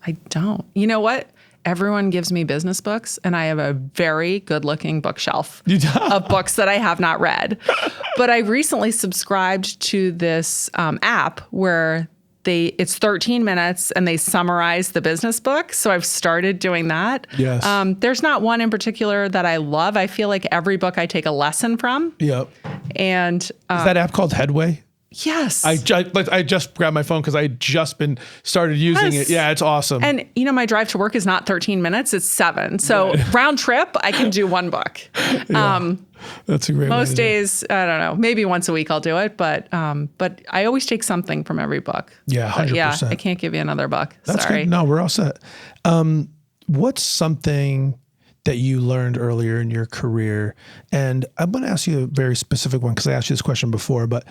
I don't. You know what? Everyone gives me business books, and I have a very good-looking bookshelf of books that I have not read. But I recently subscribed to this app where it's 13 minutes and they summarize the business book. So I've started doing that. Yes. There's not one in particular that I love. I feel like every book I take a lesson from. Yep. And is that app called Headway? Yes. I just grabbed my phone because I just started using it. Yeah, it's awesome. And my drive to work is not 13 minutes, it's 7. So round trip, I can do one book. Yeah, that's a great way Most days, I don't know, maybe once a week I'll do it, but I always take something from every book. Yeah, 100%. But yeah, I can't give you another book. That's Sorry. Good. No, we're all set. What's something that you learned earlier in your career? And I'm going to ask you a very specific one because I asked you this question before, but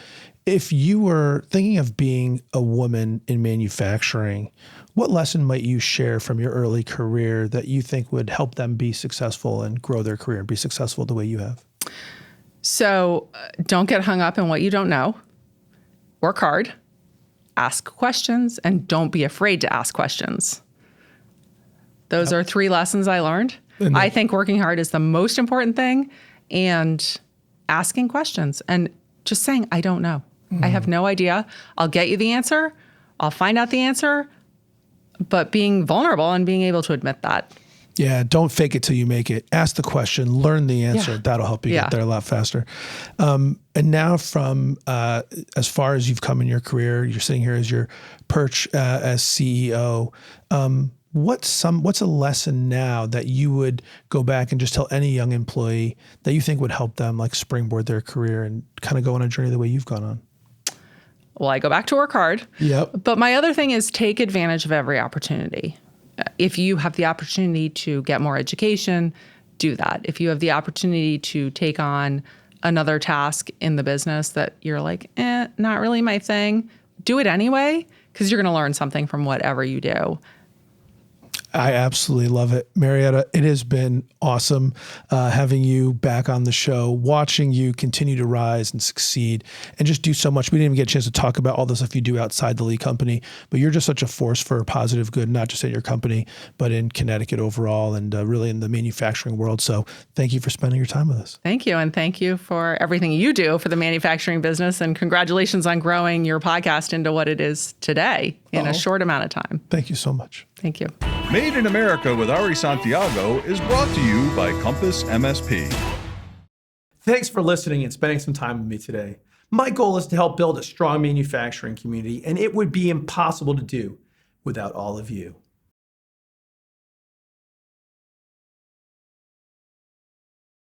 if you were thinking of being a woman in manufacturing, what lesson might you share from your early career that you think would help them be successful and grow their career and be successful the way you have? So don't get hung up in what you don't know. Work hard, ask questions, and don't be afraid to ask questions. Those are 3 lessons I learned. I think working hard is the most important thing, and asking questions and just saying, I don't know. I have no idea. I'll get you the answer. I'll find out the answer, but being vulnerable and being able to admit that. Yeah, don't fake it till you make it. Ask the question, learn the answer. Yeah. That'll help you get there a lot faster. And now from as far as you've come in your career, you're sitting here as your perch as CEO. What's a lesson now that you would go back and just tell any young employee that you think would help them like springboard their career and kind of go on a journey the way you've gone on? Well, I go back to work hard. Yep. But my other thing is take advantage of every opportunity. If you have the opportunity to get more education, do that. If you have the opportunity to take on another task in the business that you're like, not really my thing, do it anyway, because you're going to learn something from whatever you do. I absolutely love it. Marietta, it has been awesome having you back on the show, watching you continue to rise and succeed and just do so much. We didn't even get a chance to talk about all the stuff you do outside the Lee company, but you're just such a force for positive good, not just at your company, but in Connecticut overall and really in the manufacturing world. So thank you for spending your time with us. Thank you. And thank you for everything you do for the manufacturing business. And congratulations on growing your podcast into what it is today in a short amount of time. Thank you so much. Thank you. Made in America with Ari Santiago is brought to you by Compass MSP. Thanks for listening and spending some time with me today. My goal is to help build a strong manufacturing community, and it would be impossible to do without all of you.